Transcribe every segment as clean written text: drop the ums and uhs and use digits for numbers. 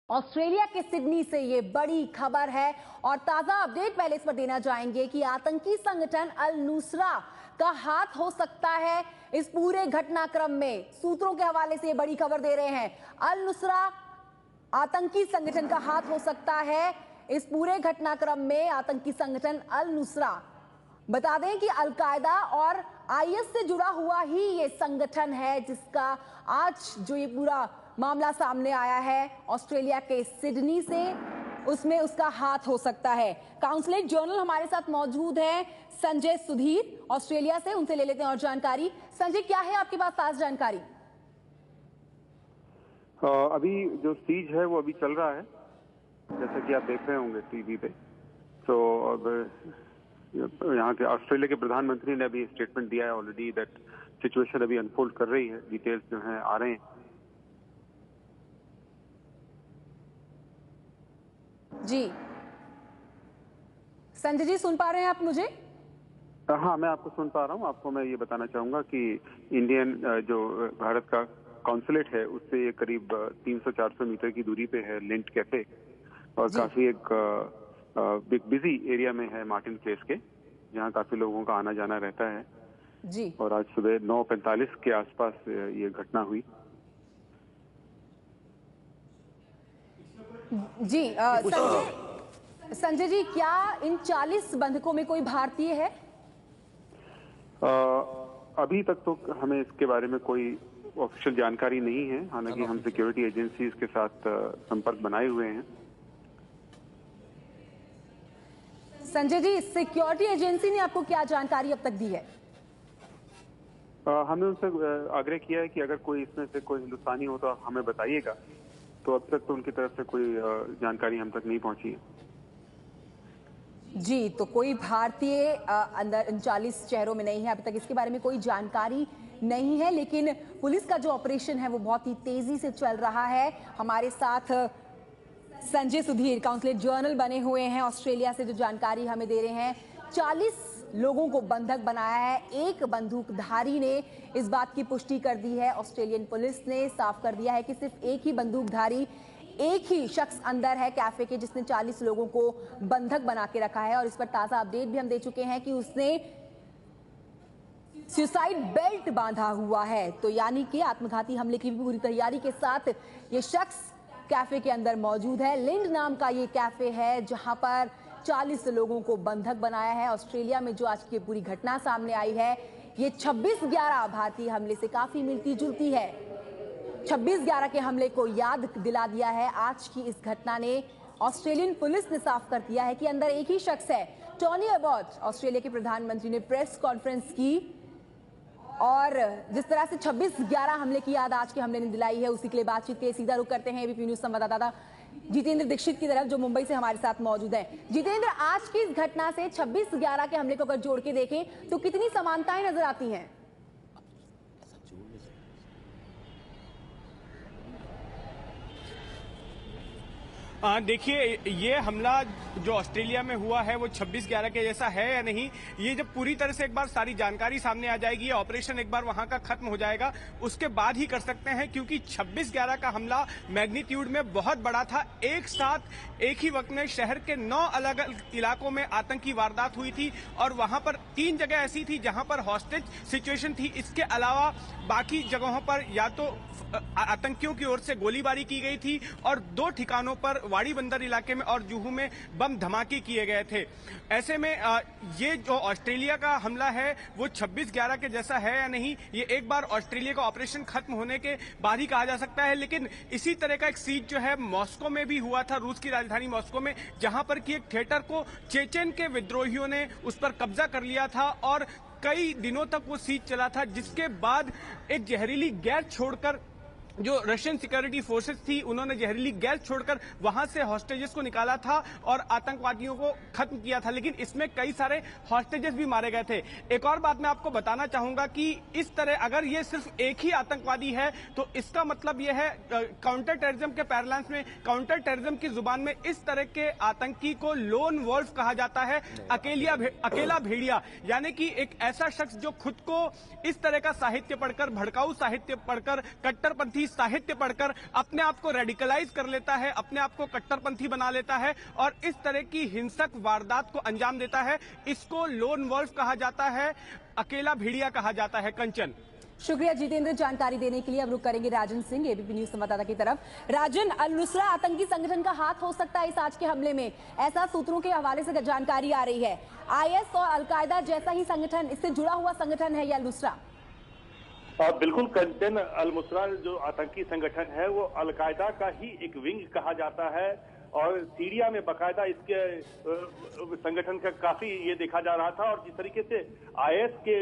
Australia के Sydney से ये बड़ी खबर है और ताजा अपडेट पहले इस पर देना चाहेंगे कि आतंकी संगठन अल नुसरा का हाथ हो सकता है इस पूरे घटनाक्रम में। सूत्रों के हवाले से ये बड़ी खबर दे रहे हैं, अल नुसरा आतंकी संगठन का हाथ हो सकता है इस पूरे घटनाक्रम में। आतंकी संगठन अल नुसरा, बता दें कि अलकायदा और आईएस से जुड़ा हुआ ही ये संगठन है जिसका आज जो ये पूरा मामला सामने आया है ऑस्ट्रेलिया के सिडनी से, उसमें उसका हाथ हो सकता है। काउंसलेट जर्नल हमारे साथ मौजूद है संजय सुधीर ऑस्ट्रेलिया से, उनसे ले लेते हैं और जानकारी। संजय, क्या है आपके पास ताज़ा जानकारी? अभी जो सीज है वो अभी चल रहा है, जैसा कि आप देख रहे होंगे टीवी पे। तो अब यहाँ के ऑस्ट्रेलिया के प्रधानमंत्री ने अभी स्टेटमेंट दिया है ऑलरेडी दैट सिचुएशन अभी अनफोल्ड कर रही है, डिटेल्स जो हैं आ रहे हैं। जी संजय जी, सुन पा रहे हैं आप मुझे? हाँ, मैं आपको सुन पा रहा हूँ। आपको मैं ये बताना चाहूंगा कि इंडियन जो भारत का कॉन्सुलेट है उससे ये करीब 300-400 मीटर की दूरी पे है लिंट कैफे, और काफी एक बिजी एरिया में है मार्टिन प्लेस के, जहाँ काफी लोगों का आना जाना रहता है जी। और आज सुबह 9:45 के आसपास ये घटना हुई। जी संजय जी, क्या इन 40 बंधकों में कोई भारतीय है? अभी तक तो हमें इसके बारे में कोई ऑफिशियल जानकारी नहीं है, हालांकि हम सिक्योरिटी एजेंसीज के साथ संपर्क बनाए हुए हैं। संजय जी, सिक्योरिटी एजेंसी ने आपको क्या जानकारी अब तक दी है? हमने उनसे आग्रह किया है कि अगर कोई इसमें से कोई हिंदुस्तानी हो तो हमें बताइएगा, तो अब तक तो उनकी तरफ से कोई जानकारी हम तक नहीं पहुंची है। जी, तो कोई भारतीय अंदर 39 शहरों में नहीं है, अभी तक इसके बारे में कोई जानकारी नहीं है, लेकिन पुलिस का जो ऑपरेशन है वो बहुत ही तेजी से चल रहा है। हमारे साथ संजय सुधीर काउंसलेट जर्नल बने हुए हैं ऑस्ट्रेलिया से, जो जानकारी हमें दे रहे हैं। 40 लोगों को बंधक बनाया है, एक बंदूकधारी ने इस बात की पुष्टि कर दी है। ऑस्ट्रेलियन पुलिस ने साफ कर दिया है कि सिर्फ एक ही बंदूकधारी, एक ही शख्स अंदर है कैफे के जिसने 40 लोगों को बंधक बना के रखा है। और इस पर ताजा अपडेट भी हम दे चुके हैं कि उसने सुसाइड बेल्ट बांधा हुआ है, तो यानी कि आत्मघाती हमले की भी पूरी तैयारी के साथ ये शख्स कैफे के अंदर मौजूद है। लिंड नाम का ये कैफे है जहां पर 40 लोगों को बंधक बनाया है। ऑस्ट्रेलिया में जो आज की पूरी घटना सामने आई है ये 26/11 भारतीय हमले से काफी मिलती जुलती है। 26/11 के हमले को याद दिला दिया है आज की इस घटना ने। ऑस्ट्रेलियन पुलिस ने साफ कर दिया है कि अंदर एक ही शख्स है। टोनी अबॉट ऑस्ट्रेलिया के प्रधानमंत्री ने प्रेस कॉन्फ्रेंस की और जिस तरह से 26/11 हमले की याद आज के हमले ने दिलाई है, उसी के लिए बातचीत के सीधा रुख करते हैं एबीपी न्यूज संवाददाता जितेंद्र दीक्षित की तरफ, जो मुंबई से हमारे साथ मौजूद हैं। जितेंद्र, आज की इस घटना से 26/11 के हमले को अगर जोड़ के देखें तो कितनी समानताएं नजर आती हैं? देखिए, ये हमला जो ऑस्ट्रेलिया में हुआ है वो 26/11 के जैसा है या नहीं, ये जब पूरी तरह से एक बार सारी जानकारी सामने आ जाएगी, ऑपरेशन एक बार वहां का खत्म हो जाएगा, उसके बाद ही कर सकते हैं, क्योंकि 26/11 का हमला मैग्नीट्यूड में बहुत बड़ा था। एक साथ एक ही वक्त में शहर के 9 अलग अलग इलाकों में आतंकी वारदात हुई थी और वहां पर 3 जगह ऐसी थी जहां पर हॉस्टेज सिचुएशन थी। इसके अलावा बाकी जगहों पर या तो आतंकियों की ओर से गोलीबारी की गई थी और 2 ठिकानों पर वाड़ी बंदर इलाके में और जुहू में बम धमाके किए गए थे। ऐसे में ये जो ऑस्ट्रेलिया का हमला है वो 26/11 के जैसा है या नहीं, ये एक बार ऑस्ट्रेलिया का ऑपरेशन खत्म होने के बाद ही कहा जा सकता है। लेकिन इसी तरह का एक सीज जो है मॉस्को में भी हुआ था, रूस की राजधानी मॉस्को में, जहां पर कि एक थिएटर को चेचेन के विद्रोहियों ने उस पर कब्जा कर लिया था और कई दिनों तक वो सीज चला था, जिसके बाद एक जहरीली गैस छोड़कर जो रशियन सिक्योरिटी फोर्सेस थी उन्होंने जहरीली गैस छोड़कर वहां से हॉस्टेजेस को निकाला था और आतंकवादियों को खत्म किया था। लेकिन इसमें कई सारे हॉस्टेजेस भी मारे गए थे। एक और बात मैं आपको बताना चाहूंगा कि इस तरह अगर ये सिर्फ एक ही आतंकवादी है तो इसका मतलब यह है, काउंटर टेररिज्म के पैरालांस में, काउंटर टेररिज्म की जुबान में इस तरह के आतंकी को लोन वॉल्फ कहा जाता है, अकेला भेड़िया, यानी कि एक ऐसा शख्स जो खुद को इस तरह का साहित्य पढ़कर, भड़काऊ साहित्य पढ़कर, कट्टरपंथी आतंकी साहित्य पढ़कर अपने आप को रेडिकलाइज कर लेता है, अपने आप को कट्टरपंथी बना लेता है और इस तरह की हिंसक वारदात को अंजाम देता है। इसको लोन वॉल्फ कहा जाता है, अकेला भेड़िया कहा जाता है। कंचन, शुक्रिया जितेंद्र जानकारी देने के लिए। अब रुक करेंगे राजन सिंह, एबीपी न्यूज संवाददाता की तरफ। राजन, अल-नुसरा आतंकी संगठन का हाथ हो सकता है इस आज के हमले में, ऐसा सूत्रों के हवाले से जानकारी आ रही है। आईएस और अलकायदा जैसा ही संगठन, इससे जुड़ा हुआ संगठन है ये अल-नुसरा? बिल्कुल कंचन, अल-नुसरा जो आतंकी संगठन है वो अलकायदा का ही एक विंग कहा जाता है और सीरिया में बाकायदा इसके संगठन का काफी ये देखा जा रहा था। और जिस तरीके से आईएस के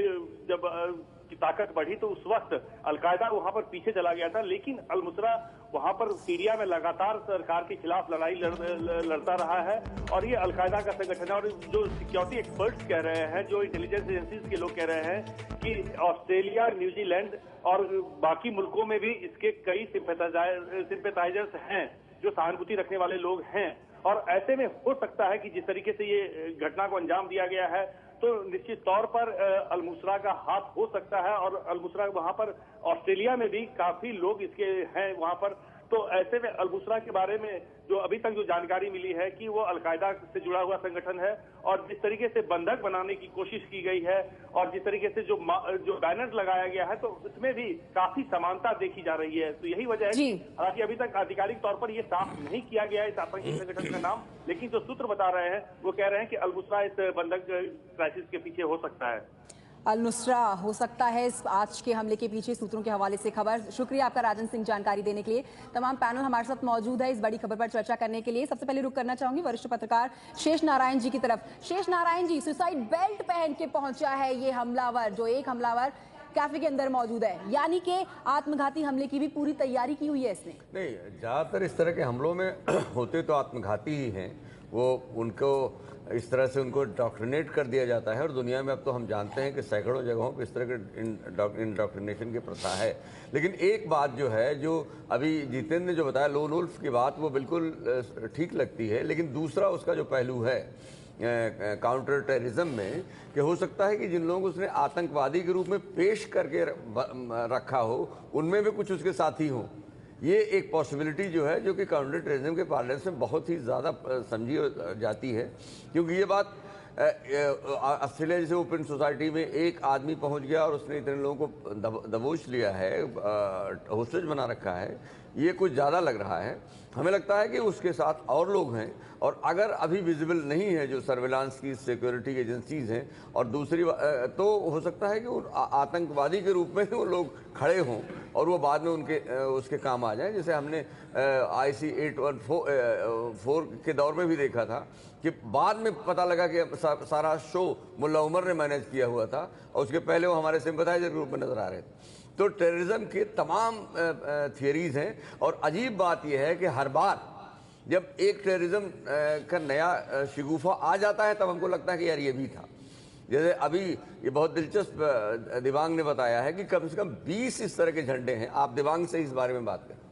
जब की ताकत बढ़ी तो उस वक्त अलकायदा वहां पर पीछे चला गया था, लेकिन अल-नुसरा वहां पर सीरिया में लगातार सरकार के खिलाफ लड़ाई लड़ता रहा है और ये अलकायदा का संगठन है। और जो सिक्योरिटी एक्सपर्ट्स कह रहे हैं, जो इंटेलिजेंस एजेंसीज के लोग कह रहे हैं कि ऑस्ट्रेलिया, न्यूजीलैंड और बाकी मुल्कों में भी इसके कई सिंपैथाइजर्स हैं, जो सहानुभूति रखने वाले लोग हैं। और ऐसे में हो सकता है कि जिस तरीके से ये घटना को अंजाम दिया गया है तो निश्चित तौर पर अल-नुसरा का हाथ हो सकता है और अल-नुसरा वहां पर ऑस्ट्रेलिया में भी काफी लोग इसके हैं वहां पर। तो ऐसे में अल-नुसरा के बारे में जो अभी तक जो जानकारी मिली है कि वो अलकायदा से जुड़ा हुआ संगठन है और जिस तरीके से बंधक बनाने की कोशिश की गई है और जिस तरीके से जो बैनर लगाया गया है तो इसमें भी काफी समानता देखी जा रही है। तो यही वजह है, हालांकि अभी तक आधिकारिक तौर पर ये साफ नहीं किया गया है इस आतंकी संगठन का नाम, लेकिन जो सूत्र बता रहे हैं वो कह रहे हैं कि अल-नुसरा इस बंधक क्राइसिस के पीछे हो सकता है। अल-नुसरा हो सकता है इस आज के हमले के पीछे, सूत्रों के हवाले से खबर। शुक्रिया आपका राजन सिंह जानकारी देने के लिए। तमाम पैनल हमारे साथ मौजूद है इस बड़ी खबर पर चर्चा करने के लिए। सबसे पहले रुक करना चाहूंगी वरिष्ठ पत्रकार शेष नारायण जी की तरफ। शेष नारायण जी, सुसाइड बेल्ट पहन के पहुंचा है ये हमलावर, जो एक हमलावर कैफे के अंदर मौजूद है, यानी कि आत्मघाती हमले की भी पूरी तैयारी की हुई है इसने। नहीं, ज्यादातर इस तरह के हमलों में होते तो आत्मघाती ही हैं, वो उनको इस तरह से उनको इंडोक्ट्रिनेट कर दिया जाता है। और दुनिया में अब तो हम जानते हैं कि सैकड़ों जगहों पर इस तरह के इंडोक्ट्रिनेशन की प्रथा है। लेकिन एक बात जो है, जो अभी जितेंद्र ने जो बताया लोन वुल्फ की बात, वो बिल्कुल ठीक लगती है। लेकिन दूसरा उसका जो पहलू है काउंटर टेररिज्म में, कि हो सकता है कि जिन लोगों को उसने आतंकवादी के रूप में पेश करके रखा हो उनमें भी कुछ उसके साथी हों। ये एक पॉसिबिलिटी जो है, जो कि काउंटर टेररिज्म के पार्लेंस में बहुत ही ज़्यादा समझी जाती है। क्योंकि ये बात ऑस्ट्रेलिया जैसे ओपन सोसाइटी में एक आदमी पहुंच गया और उसने इतने लोगों को दबोच लिया है, होस्टेज बना रखा है, ये कुछ ज़्यादा लग रहा है। हमें लगता है कि उसके साथ और लोग हैं और अगर अभी विजिबल नहीं है जो सर्विलांस की सिक्योरिटी एजेंसीज हैं, और दूसरी तो हो सकता है कि वो आतंकवादी के रूप में वो लोग खड़े हों और वो बाद में उसके काम आ जाए। जैसे हमने IC 814 के दौर में भी देखा था कि बाद में पता लगा कि सारा शो मुल्ला उमर ने मैनेज किया हुआ था और उसके पहले वो हमारे सिंपैथाइजर ग्रुप में नजर आ रहे थे। तो टेररिज्म के तमाम थियरीज हैं और अजीब बात यह है कि हर बार जब एक टेररिज्म का नया शिगुफा आ जाता है तब हमको लगता है कि यार ये भी था। जैसे अभी ये बहुत दिलचस्प दिवांग ने बताया है कि कम से कम 20 इस तरह के झंडे हैं। आप दिवांग से इस बारे में बात करें।